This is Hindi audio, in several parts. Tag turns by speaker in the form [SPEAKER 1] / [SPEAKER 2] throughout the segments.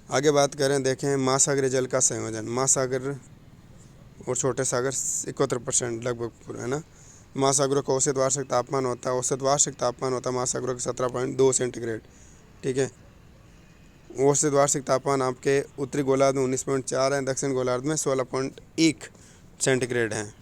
[SPEAKER 1] आगे बात करें, देखें महासागरीय जल का संयोजन। महासागर और छोटे सागर 71% लगभग पूरा है ना। महासागरों का औसत वार्षिक तापमान होता है, महासागरों का 17.2 सेंटीग्रेड। ठीक है, औसत वार्षिक तापमान आपके उत्तरी गोलार्ध में 19.4 है, दक्षिण गोलार्ध में 16.1 सेंटीग्रेड है।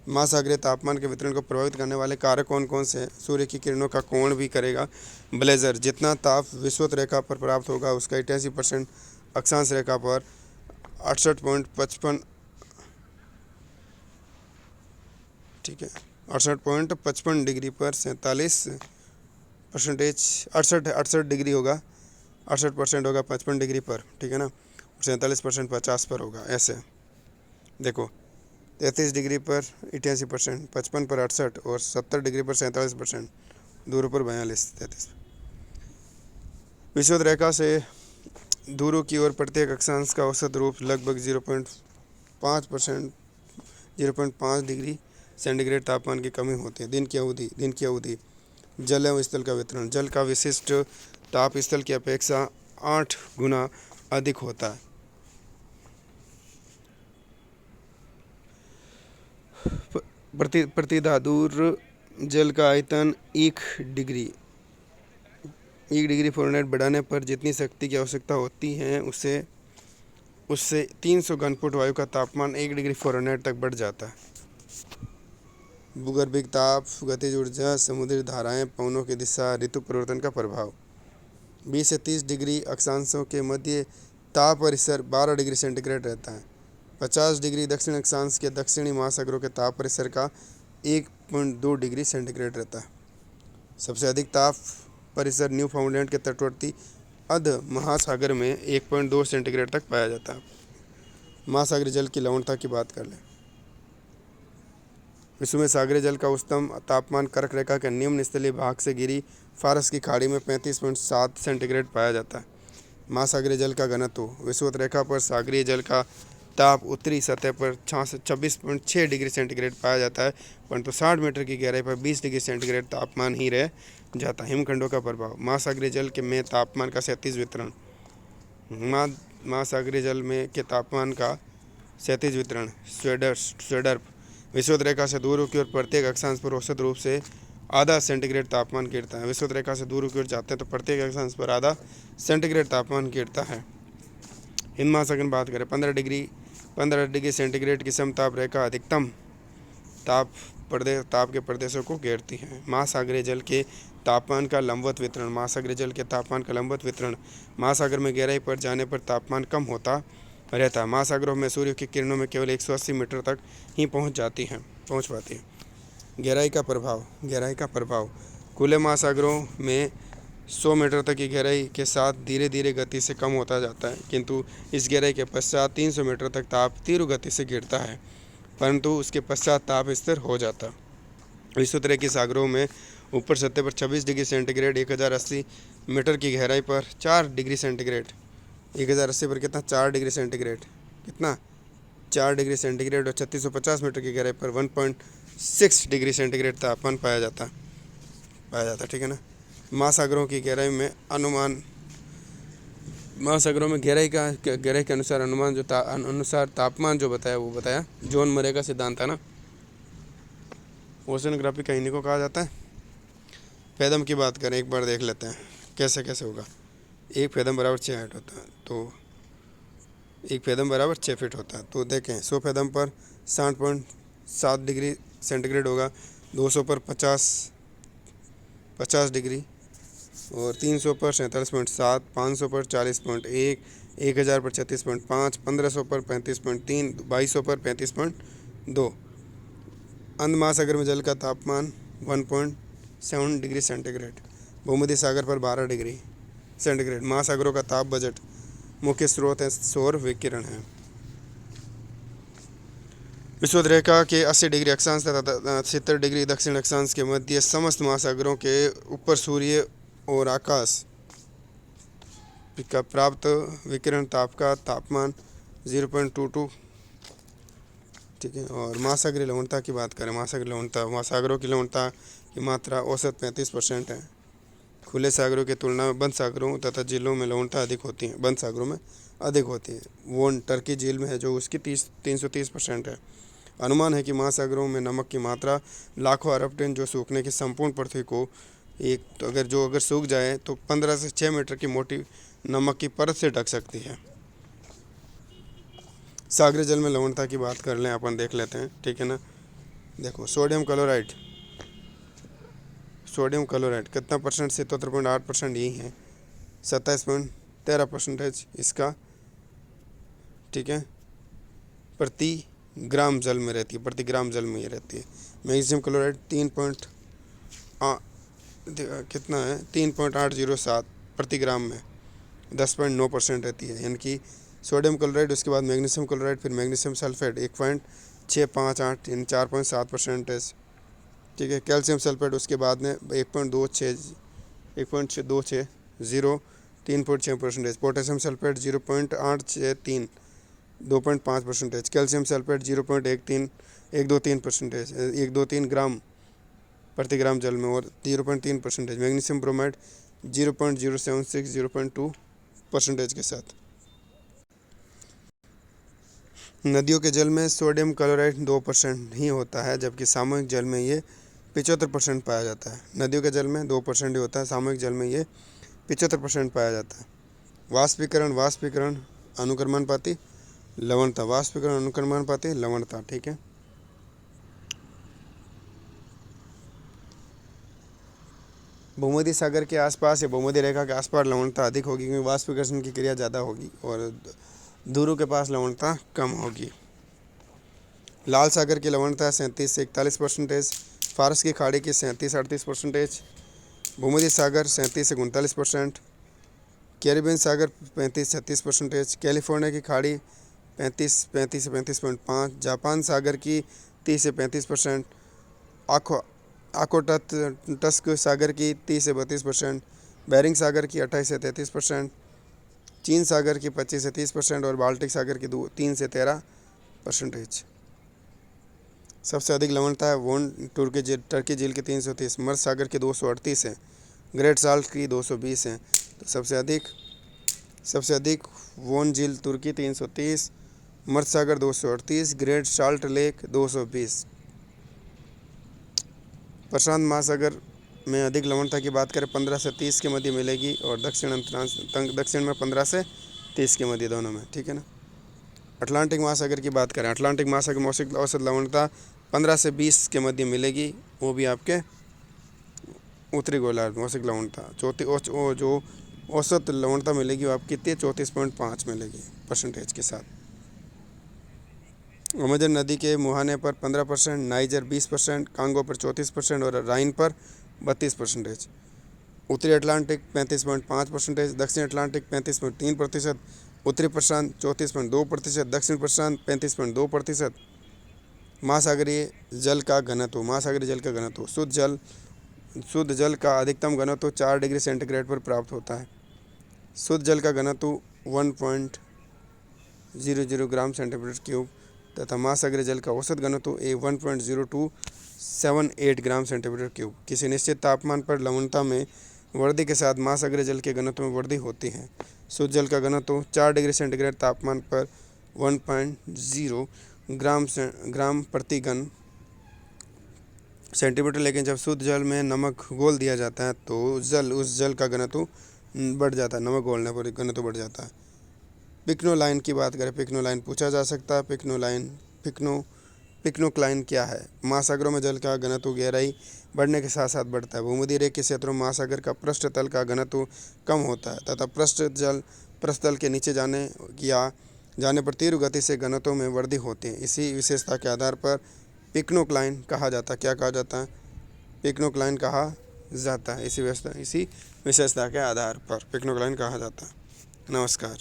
[SPEAKER 1] महासागरीय तापमान के वितरण को प्रभावित करने वाले कारक कौन कौन से हैं? सूर्य की किरणों का कोण भी करेगा। ब्लेजर, जितना ताप विषुवत रेखा पर प्राप्त होगा उसका 88% अक्षांश रेखा पर 68.55, ठीक है, 68.55 डिग्री पर 47% 68 डिग्री होगा, 68% होगा 55 डिग्री पर, ठीक है ना, और 47% 50 पर होगा। ऐसे देखो, 33 डिग्री पर 88%, 55 पर 68 और 70 डिग्री पर 47%, दूर पर 42, 33। विषुवत रेखा से ध्रुव की ओर प्रत्येक अक्षांश का औसत रूप लगभग 0.5%, 0.5 डिग्री सेंटीग्रेड तापमान की कमी होती है। दिन की अवधि जल एवं स्थल का वितरण। जल का विशिष्ट ताप स्थल की अपेक्षा 8 गुना अधिक होता है। प्रतिधातुर जल का आयतन 1 डिग्री फ़ारेनहाइट बढ़ाने पर जितनी शक्ति की आवश्यकता होती है उससे 300 घनफुट वायु का तापमान 1 डिग्री फ़ारेनहाइट तक बढ़ जाता है। भूगर्भिक ताप, गतिज ऊर्जा, समुद्री धाराएं, पवनों की दिशा, ऋतु परिवर्तन का प्रभाव। 20 से 30 डिग्री अक्षांशों के मध्य ताप परिसर 12 डिग्री सेंटीग्रेड रहता है। 50 डिग्री दक्षिण अक्षांश के दक्षिणी महासागरों के ताप परिसर का 1.2 डिग्री सेंटीग्रेड रहता है। सबसे अधिक ताप परिसर न्यूफाउंडलैंड के तटवर्ती अर्ध महासागर में 1.2 सेंटीग्रेड तक पाया जाता है। महासागरीय जल की लवणता की बात कर लें। विश्व में सागरीय जल का उच्चतम तापमान कर्क रेखा के निम्न स्थलीय भाग से घिरी फारस की खाड़ी में 35.7 सेंटीग्रेड पाया जाता है। महासागरीय जल का घनत्व। विषुवत रेखा पर सागरीय जल का ताप उत्तरी सतह पर 26.6 डिग्री सेंटीग्रेड पाया जाता है, परंतु 60 मीटर की गहराई पर 20 डिग्री सेंटीग्रेड तापमान ही रह जाता है। हिमखंडों का प्रभाव। महासागरीय जल के में तापमान का क्षैतिज वितरण। महासागरीय जल में के तापमान का क्षैतिज वितरण स्वेडर्प। विषुवत रेखा से दूर की ओर प्रत्येक अक्षांश पर औसत रूप से आधा सेंटीग्रेड तापमान गिरता है। विषुवत रेखा से दूर की ओर जाते हैं तो प्रत्येक अक्षांश पर आधा सेंटीग्रेड तापमान गिरता है। हिंद महासागर में बात करें, 15 डिग्री सेंटीग्रेड की समताप रेखा अधिकतम ताप के प्रदेशों को घेरती है। महासागरीय जल के तापमान का लंबवत वितरण। महासागरीय जल के तापमान का लंबवत वितरण। महासागर में गहराई पर जाने पर तापमान कम होता रहता है। महासागरों में सूर्य की किरणों में केवल 180 मीटर तक ही पहुंच पाती है। गहराई का प्रभाव। खुले महासागरों में 100 मीटर तक की गहराई के साथ धीरे धीरे गति से कम होता जाता है, किंतु इस गहराई के पश्चात 300 मीटर तक ताप तीव्र गति से गिरता है, परंतु उसके पश्चात ताप स्थिर हो जाता है। विश्व तरह के सागरों में ऊपर सतह पर 26 डिग्री सेंटीग्रेड 1080 मीटर की गहराई पर 4 डिग्री सेंटीग्रेड 1080 पर कितना 4 डिग्री सेंटीग्रेड कितना 4 डिग्री सेंटीग्रेड और 3650 मीटर की गहराई पर 1.6 डिग्री सेंटीग्रेड तापमान पाया जाता, ठीक है ना। महासागरों की गहराई में गहराई के अनुसार तापमान जो बताया जॉन मरे का सिद्धांत है ना। ओशनोग्राफी का इन्हीं को कहा जाता है। फेदम की बात करें, एक बार देख लेते हैं कैसे होगा। एक फेदम बराबर 6 फीट होता है, तो 1 फेदम बराबर 6 फीट होता है। तो देखें 100 फेदम पर 60.7 डिग्री सेंटीग्रेड होगा, 200 पर 50 डिग्री और 300 पर 47.7, 500 पर 40.1, 1000 पर 36.5, 1500 पर 35.3, 2200 पर 35.2। अंध महासागर में जल का तापमान 1.7 डिग्री सेंटीग्रेड। भूमध्य सागर पर 12 डिग्री सेंटीग्रेड। महासागरों का ताप बजट। मुख्य स्रोत है सौर विकिरण है। विषुवत रेखा के 80 डिग्री अक्षांश तथा 70 डिग्री दक्षिण अक्षांश के मध्य समस्त महासागरों के ऊपर सूर्य और आकाश का प्राप्त विकिरण ताप का तापमान 0.22, ठीक है। और महासागरीय लवणता की बात करें, महासागरीय लवणता, महासागरों की लवणता की मात्रा औसत 35% है। खुले सागरों की तुलना में बंद सागरों तथा झीलों में लवणता अधिक होती है, बंद सागरों में अधिक होती है। वोन टर्की झील में है जो उसकी 330% है। अनुमान है कि महासागरों में नमक की मात्रा लाखों अरब टन जो सूखने की संपूर्ण पृथ्वी को एक तो अगर सूख जाए तो 15 से 6 मीटर की मोटी नमक की परत से ढक सकती है। सागरीय जल में लवणता की बात कर लें, अपन देख लेते हैं, ठीक है ना। देखो सोडियम क्लोराइड कितना परसेंट, 77.8% यही है, 27.13% इसका, ठीक है, प्रति ग्राम जल में रहती है, प्रति ग्राम जल में ये रहती है। मैग्नीशियम क्लोराइड कितना है, 3.807 प्रति ग्राम में 10.9% रहती है, यानी कि सोडियम क्लोराइड, उसके बाद मैग्नीशियम क्लोराइड, फिर मैग्नीशियम सल्फेट 1.658 यानी 4.7%, ठीक है। कैल्शियम सल्फेट उसके बाद में 1.260 3.6%। Potassium sulphate 0.863 2.5%। कैल्शियम सल्फेट 123 ग्राम प्रति ग्राम जल में और 0.3%। मैग्नीशियम ब्रोमाइड 0.076 0.2% के साथ। नदियों के जल में सोडियम क्लोराइड 2% ही होता है, जबकि सामूहिक जल में ये 75% पाया जाता है। नदियों के जल में 2% ही होता है, सामूहिक जल में ये 75% पाया जाता है। वाष्पीकरण अनुक्रमणपाती लवणता, ठीक है। भूमध्य सागर के आसपास या भूमध्य रेखा के आसपास लवणता अधिक होगी, क्योंकि वाष्पीकरण की क्रिया ज़्यादा होगी, और ध्रुव के पास लवणता कम होगी। लाल सागर की लवणता 37 से 41%, फारस की खाड़ी की 37-38%, भूमध्य सागर 37 से 39%, कैरिबियन सागर 35-36%, कैलिफोर्निया की खाड़ी 35 से 35.5, जापान सागर की 30 से 35%, आकोटस्क सागर की 30 से 32%, बेरिंग सागर की 28 से 33%, चीन सागर की 25 से 30% और बाल्टिक सागर की 3 से 13%। सबसे अधिक लवणता है वोन टर्की झील की 330, मर्स सागर की 238 है, ग्रेट साल्ट की 220 है। तो सबसे अधिक वोन झील तुर्की 330, मर्स सागर 238, ग्रेट साल्ट लेक 220। प्रशांत महासागर में अधिक लवणता की बात करें 15 से 30 के मध्य मिलेगी, और दक्षिण में 15 से 30 के मध्य दोनों में, ठीक है ना। अटलांटिक महासागर की बात करें, अटलांटिक महासागर में औसत लवणता 15 से 20 के मध्य मिलेगी, वो भी आपके उत्तरी गोलार्ध में। औसत लवणता जो औसत लवणता मिलेगी वो आपकी कितनी, 34.5 मिलेगी परसेंटेज के साथ। अमेजन नदी के मुहाने पर 15%, नाइजर 20%, कांगो पर 34% और राइन पर 32%। उत्तरी अटलांटिक 35.5%, दक्षिण अटलांटिक 35.3%, उत्तरी प्रशांत 34.2%, दक्षिण प्रशांत 35.2%। महासागरीय जल का घनत्व, शुद्ध जल का अधिकतम घनत्व 4 डिग्री सेंटीग्रेड पर प्राप्त होता है। शुद्ध जल का घनत्व 1.00 ग्राम सेंटीमीटर क्यूब तथा महासागरीय जल का औसत घनत्व 1.0278 ग्राम सेंटीमीटर क्यूब। किसी निश्चित तापमान पर लवणता में वृद्धि के साथ महासागरीय जल के घनत्व में वृद्धि होती है। शुद्ध जल का घनत्व 4 डिग्री सेंटीग्रेड तापमान पर 1.0 ग्राम प्रति घन सेंटीमीटर, लेकिन जब शुद्ध जल में नमक घोल दिया जाता है तो उस जल का घनत्व बढ़ जाता है, नमक घोलने पर घनत्व बढ़ जाता है। पिक्नोलाइन की बात करें, पिक्नोलाइन पूछा जा सकता है। पिक्नोक्लाइन क्या है? महासागरों में जल का घनत्व गहराई बढ़ने के साथ साथ बढ़ता है। भूमध्य रेखा के क्षेत्रों में महासागर का पृष्ठ तल का घनत्व कम होता है तथा पृष्ठतल के नीचे जाने पर तीव्र गति से घनत्व में वृद्धि होती है। इसी विशेषता के आधार पर पिक्नोक्लाइन कहा जाता है। क्या कहा जाता है? पिक्नोक्लाइन कहा जाता है। इसी विशेषता के आधार पर पिक्नोक्लाइन कहा जाता है। नमस्कार।